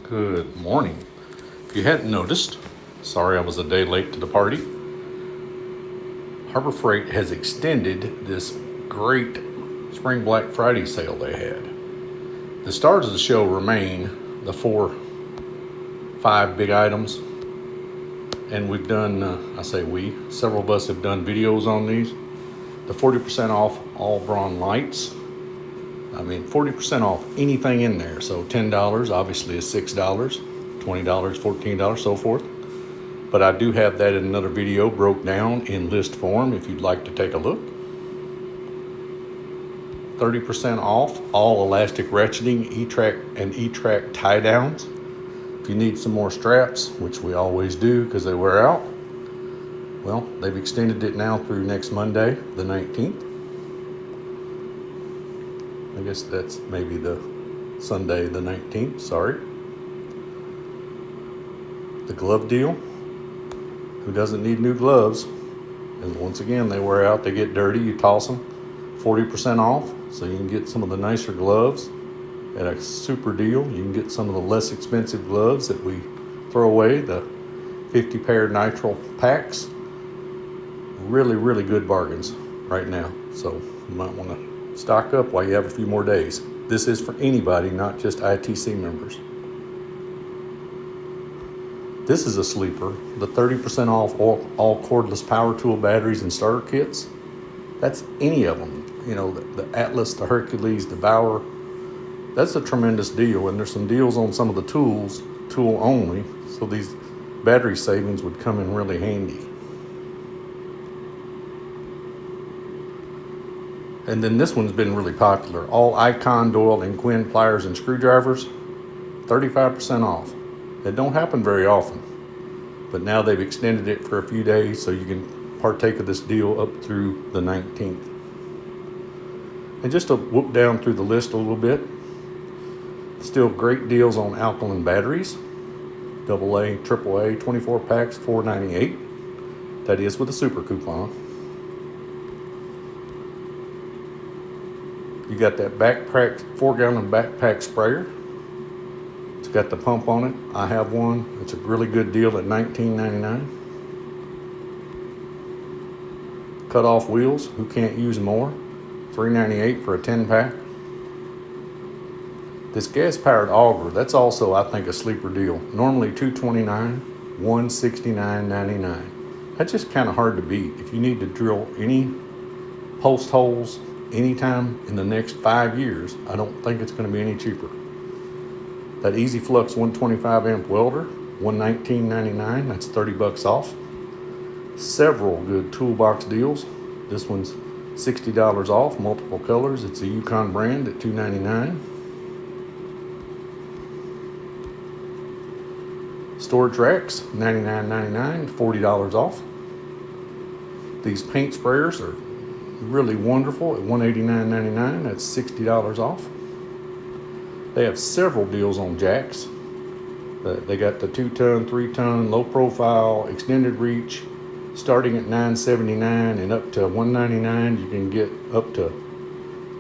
Good morning. If you hadn't noticed, sorry I was a day late to the party. Harbor Freight has extended this great Spring Black Friday sale they had. The stars of the show remain the five big items, and we've done, several of us have done videos on these. The 40% off all Braun lights. 40% off anything in there. So $10 obviously is $6, $20, $14, so forth. But I do have that in another video broke down in list form if you'd like to take a look. 30% off all elastic ratcheting E-Track and E-Track tie downs. If you need some more straps, which we always do because they wear out, well, they've extended it now through next Monday, the 19th. I guess that's maybe the Sunday the 19th, sorry. The glove deal. Who doesn't need new gloves? And once again, they wear out, they get dirty, you toss them. 40% off, so you can get some of the nicer gloves at a super deal. You can get some of the less expensive gloves that we throw away, the 50 pair nitrile packs. Really, really good bargains right now. So you might want to stock up while you have a few more days. This is for anybody, not just ITC members. This is a sleeper, the 30% off all cordless power tool batteries and starter kits. That's any of them. You know, the Atlas, the Hercules, the Bauer. That's a tremendous deal, and there's some deals on some of the tools, tool only, so these battery savings would come in really handy. And then this one's been really popular. All Icon, Doyle, and Quinn pliers and screwdrivers, 35% off. It don't happen very often, but now they've extended it for a few days so you can partake of this deal up through the 19th. And just to whoop down through the list a little bit, still great deals on alkaline batteries, AA, AAA, 24 packs, $4.98. That is with a super coupon. You got that backpack, 4-gallon backpack sprayer. It's got the pump on it. I have one. It's a really good deal at $19.99. Cut off wheels, who can't use more? $3.98 for a 10-pack. This gas-powered auger, that's also, I think, a sleeper deal. Normally $229, $169.99. That's just kind of hard to beat. If you need to drill any post holes anytime in the next 5 years, I don't think it's going to be any cheaper. That Easy Flux 125 amp welder, $119.99. That's $30 off. Several good toolbox deals. This one's $60 off, multiple colors. It's a Yukon brand at $2.99. Storage racks, $99.99, $40 off. These paint sprayers are really wonderful at $189.99. That's $60 off. They have several deals on jacks. They got the 2-ton, 3-ton, low profile, extended reach, starting at $979 and up to $199. You can get up to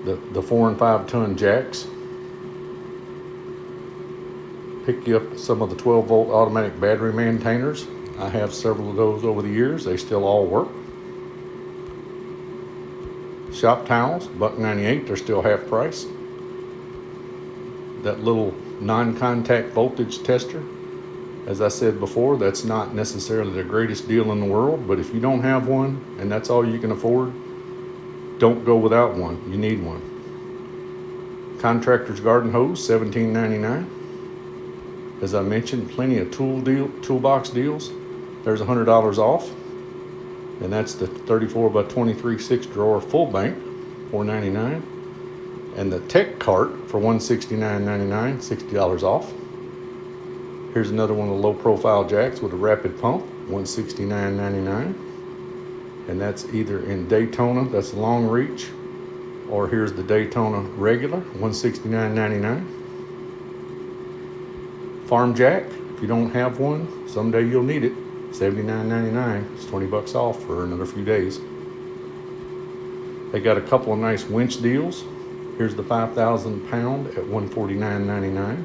the 4 and 5-ton jacks. Pick you up some of the 12-volt automatic battery maintainers. I have several of those over the years. They still all work. Shop towels, $1.98. They're still half price. That little non-contact voltage tester, as I said before, that's not necessarily the greatest deal in the world, but if you don't have one and that's all you can afford, don't go without one. You need one. Contractor's garden hose, $17.99. As I mentioned, plenty of toolbox deals. There's $100 off, and that's the 34 by 23 6-drawer full bank, $4.99. And the Tech Cart for $169.99, $60 off. Here's another one of the low-profile jacks with a rapid pump, $169.99. And that's either in Daytona, that's long reach, or here's the Daytona regular, $169.99. Farm jack, if you don't have one, someday you'll need it, $79.99. It's $20 off for another few days. They got a couple of nice winch deals. Here's the 5,000 pound at $149.99.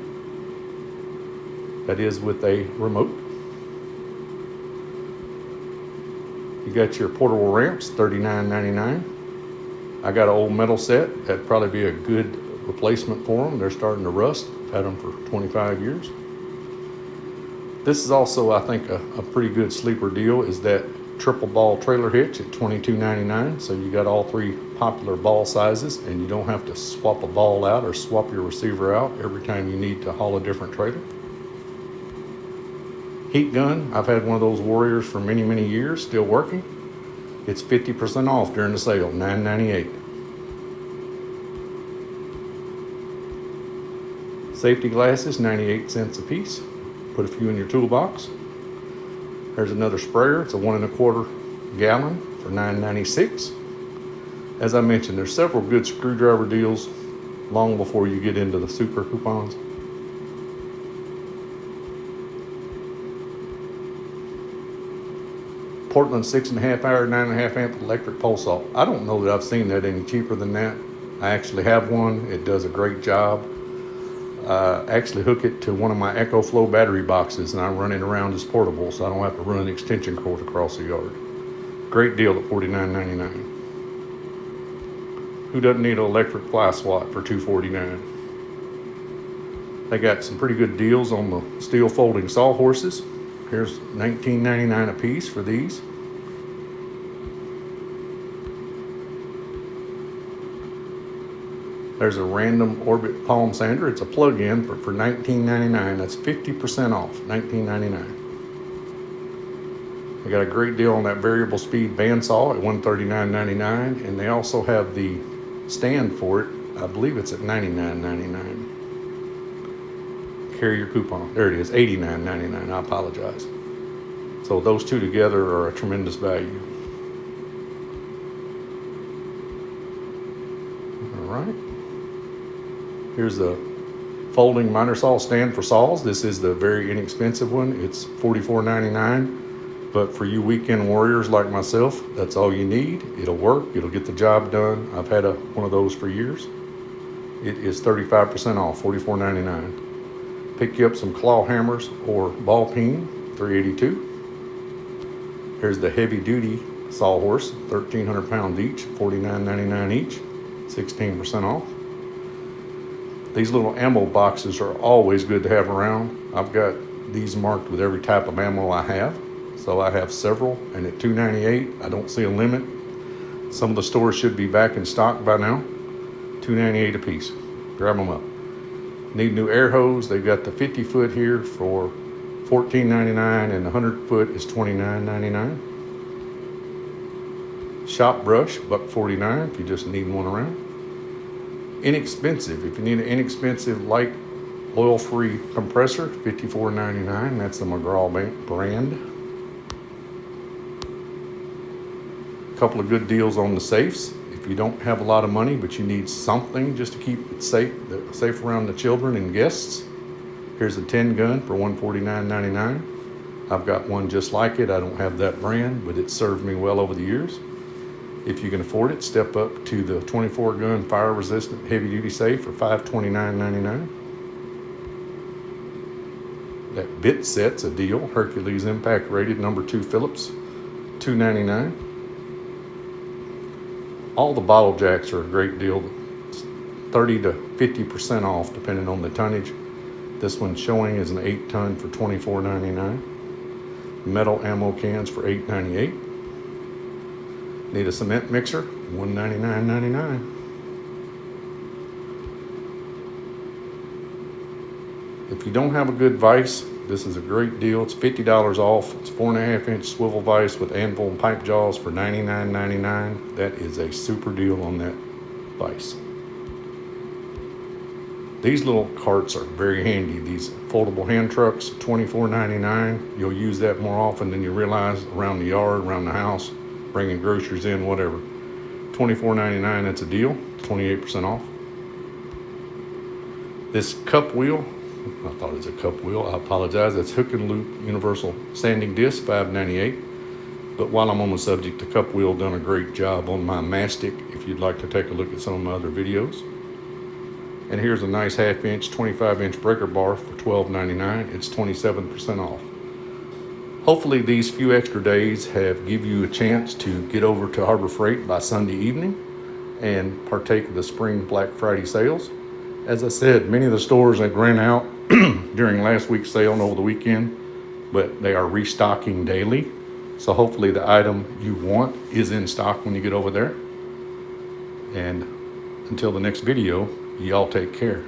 That is with a remote. You got your portable ramps, $39.99. I got an old metal set. That'd probably be a good replacement for them. They're starting to rust. I've had them for 25 years. This is also, I think, a pretty good sleeper deal, is that triple ball trailer hitch at $22.99. So you got all three popular ball sizes, and you don't have to swap a ball out or swap your receiver out every time you need to haul a different trailer. Heat gun, I've had one of those Warriors for many, many years, still working. It's 50% off during the sale, $9.98. Safety glasses, 98 cents a piece. Put a few in your toolbox. There's another sprayer. It's a 1 1/4 gallon for $9.96. As I mentioned, there's several good screwdriver deals long before you get into the super coupons. Portland 6.5 hour, 9.5 amp electric pole saw. I don't know that I've seen that any cheaper than that. I actually have one. It does a great job. Actually hook it to one of my EcoFlow battery boxes, and I run it around as portable, so I don't have to run an extension cord across the yard. Great deal at $49.99. Who doesn't need an electric fly swat for $249? They got some pretty good deals on the steel folding sawhorses. Here's $19.99 a piece for these. There's a random orbit palm sander. It's a plug-in for $19.99. That's 50% off, $19.99. They got a great deal on that variable speed bandsaw at $139.99, and they also have the stand for it. I believe it's at $99.99. Carrier coupon. There it is, $89.99. I apologize. So those two together are a tremendous value. All right. Here's the folding miter saw stand for saws. This is the very inexpensive one. It's $44.99. But for you weekend warriors like myself, that's all you need. It'll work. It'll get the job done. I've had one of those for years. It is 35% off, $44.99. Pick you up some claw hammers or ball peen, $382. Here's the heavy duty sawhorse, 1,300 pounds each, $49.99 each, 16% off. These little ammo boxes are always good to have around. I've got these marked with every type of ammo I have. So I have several, and at $2.98, I don't see a limit. Some of the stores should be back in stock by now. $2.98 a piece. Grab them up. Need new air hose. They've got the 50 foot here for $14.99, and the 100 foot is $29.99. Shop brush, $1.49 if you just need one around. Inexpensive. If you need an inexpensive light oil-free compressor, $54.99. That's the McGraw brand. Couple of good deals on the safes. If you don't have a lot of money, but you need something just to keep it safe around the children and guests, here's a 10 gun for $149.99. I've got one just like it. I don't have that brand, but it's served me well over the years. If you can afford it, step up to the 24 gun fire resistant heavy duty safe for $529.99. That bit set's a deal. Hercules impact rated number 2 Phillips, $299. All the bottle jacks are a great deal, 30 to 50% off depending on the tonnage. This one's showing is an 8-ton for $24.99. Metal ammo cans for $8.98. Need a cement mixer, $199.99. If you don't have a good vise, this is a great deal. It's $50 off. It's 4.5-inch swivel vise with anvil and pipe jaws for $99.99. That is a super deal on that vise. These little carts are very handy. These foldable hand trucks, $24.99. You'll use that more often than you realize around the yard, around the house, bringing groceries in, whatever. $24.99, that's a deal, 28% off. This cup wheel, I thought it was a cup wheel, I apologize. That's hook and loop universal sanding disc, $5.98. But while I'm on the subject, the cup wheel done a great job on my mastic, if you'd like to take a look at some of my other videos. And here's a nice 1/2 inch, 25 inch breaker bar for $12.99. It's 27% off. Hopefully these few extra days have give you a chance to get over to Harbor Freight by Sunday evening and partake of the spring Black Friday sales. As I said, many of the stores had ran out during last week's sale and over the weekend, but they are restocking daily. So hopefully the item you want is in stock when you get over there. And until the next video, y'all take care.